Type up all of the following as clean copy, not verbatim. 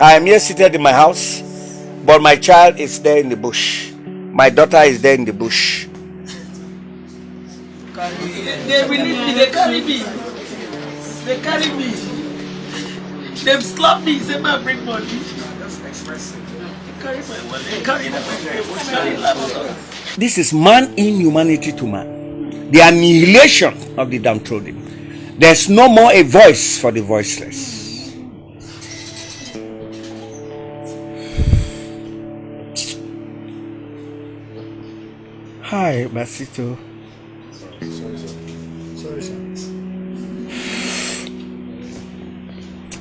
I am here seated in my house, but my child is there in the bush. My daughter is there in the bush. They release me, they carry me. They carry me. They slap me, say, man, bring money. They carry my money, they carry the This is man inhumanity to man. The annihilation of the downtrodden. There's no more a voice for the voiceless. Hi, Basito. Sorry, sir.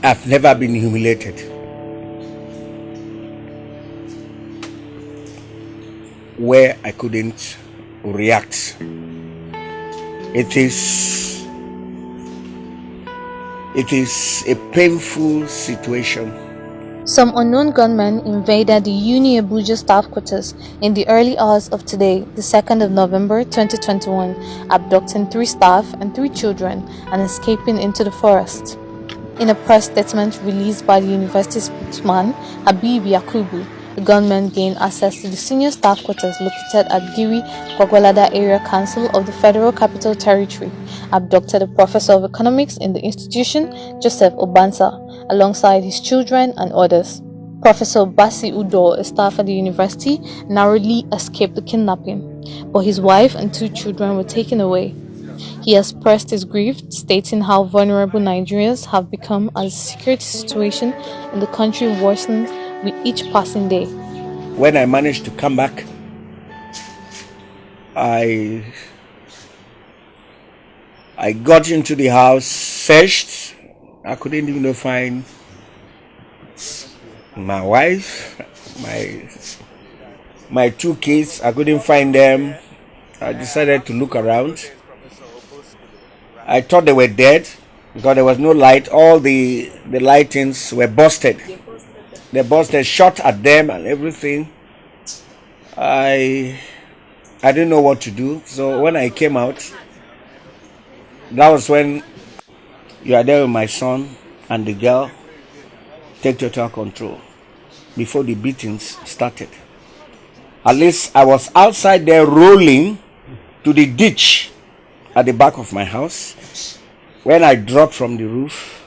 I've never been humiliated. Where I couldn't react. It is a painful situation. Some unknown gunmen invaded the Abuja staff quarters in the early hours of today, the 2nd of November 2021, abducting 3 staff and 3 children and escaping into the forest. In a press statement released by the university spokesman Habib Yakubu, the gunmen gained access to the senior staff quarters located at Giri Gwagwalada Area Council of the Federal Capital Territory, abducted a professor of economics in the institution, Joseph Obansa, alongside his children and others. Professor Basi Udo, a staff at the university, narrowly escaped the kidnapping, but his wife and 2 children were taken away. He expressed his grief, stating how vulnerable Nigerians have become as the security situation in the country worsens with each passing day. When I managed to come back, I got into the house, searched. I couldn't even find my wife, my 2 kids. I couldn't find them. I decided to look around. I thought they were dead because there was no light. All the lightings were busted. They busted, shot at them and everything. I didn't know what to do. So when I came out, that was when you are there with my son and the girl. Take total control before the beatings started. At least I was outside there rolling to the ditch at the back of my house when I dropped from the roof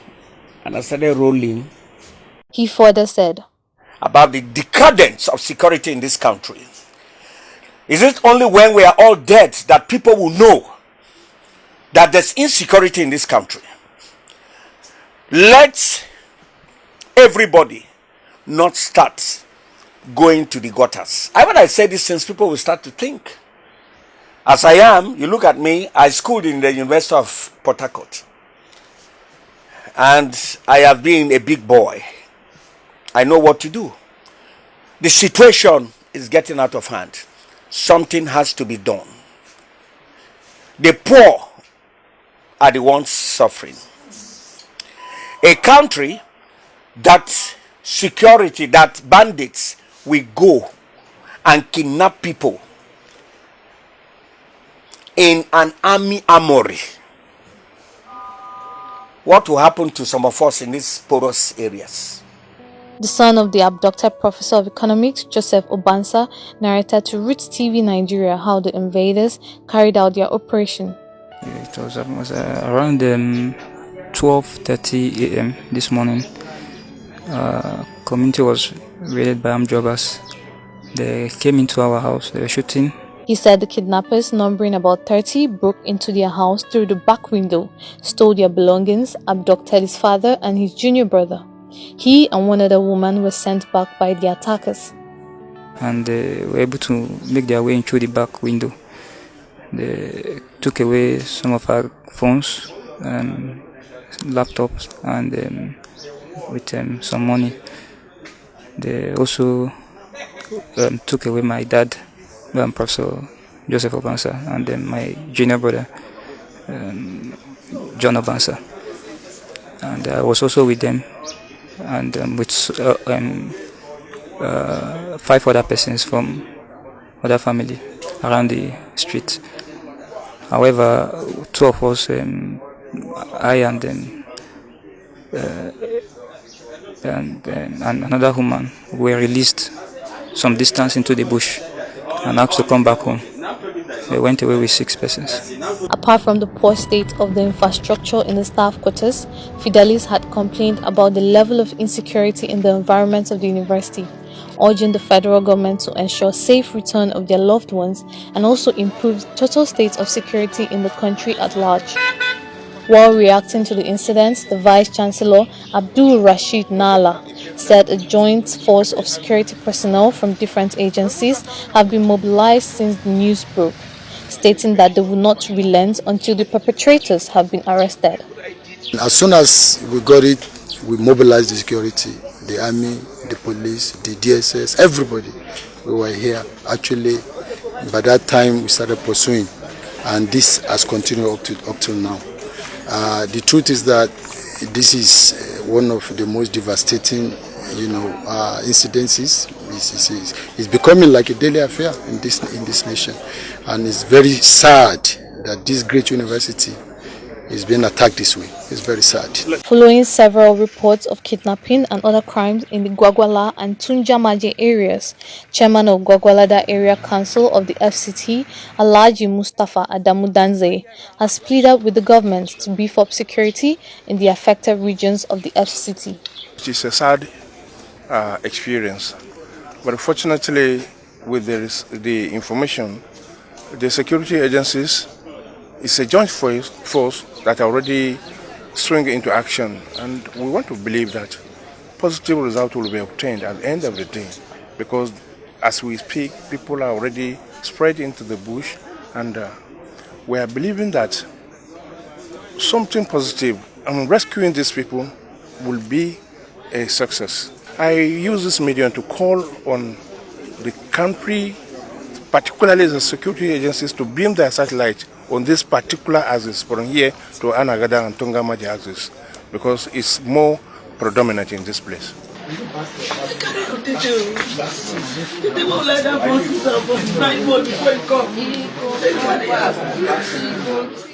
and I started rolling. He further said, about the decadence of security in this country. Is it only when we are all dead that people will know that there's insecurity in this country? Let everybody not start going to the gutters. When I say these things, people will start to think. As I am, you look at me, I schooled in the University of Port Harcourt. And I have been a big boy. I know what to do. The situation is getting out of hand. Something has to be done. The poor are the ones suffering. A country that security, that bandits will go and kidnap people in an armory. What will happen to some of us in these porous areas? The son of the abducted professor of economics, Joseph Obansa, narrated to Roots TV Nigeria how the invaders carried out their operation. It was around 12:30 a.m. this morning. Community was raided by armed robbers. They came into our house. They were shooting. He said the kidnappers, numbering about 30, broke into their house through the back window, stole their belongings, abducted his father and his junior brother. He and one other woman were sent back by the attackers. And they were able to make their way in through the back window. They took away some of our phones and laptops and with some money. They also took away my dad, Professor Joseph Obansa, and then my junior brother, John Obansa. And I was also with them, and with 5 other persons from other family around the street. However, 2 of us, I and and another woman were released some distance into the bush and asked to come back home. They went away with 6 persons. Apart from the poor state of the infrastructure in the staff quarters, Fidelis had complained about the level of insecurity in the environment of the university, urging the federal government to ensure safe return of their loved ones and also improve the total state of security in the country at large. While reacting to the incident, the Vice-Chancellor, Abdul Rashid Nala, said a joint force of security personnel from different agencies have been mobilized since the news broke, stating that they will not relent until the perpetrators have been arrested. As soon as we got it, we mobilized the security, the army, the police, the DSS, everybody. We were here. Actually, by that time, we started pursuing, and this has continued up till now. The truth is that this is one of the most devastating, incidences. It's becoming like a daily affair in this nation, and it's very sad that this great university is being attacked this way. It's very sad. Following several reports of kidnapping and other crimes in the Gwagwala and Tunjamaje areas, Chairman of Gwagwalada Area Council of the FCT, Alhaji Mustafa Adamu Danze, has pleaded with the government to beef up security in the affected regions of the FCT. It is a sad experience, but fortunately, with the information, the security agencies, it's a joint force that already swing into action, and we want to believe that positive results will be obtained at the end of the day, because as we speak, people are already spread into the bush, and we are believing that something positive, rescuing these people will be a success. I use this medium to call on the country, particularly the security agencies, to beam their satellite on this particular axis from here to Anagada and Tungamaji axis, because it's more predominant in this place. They won't let that before it comes.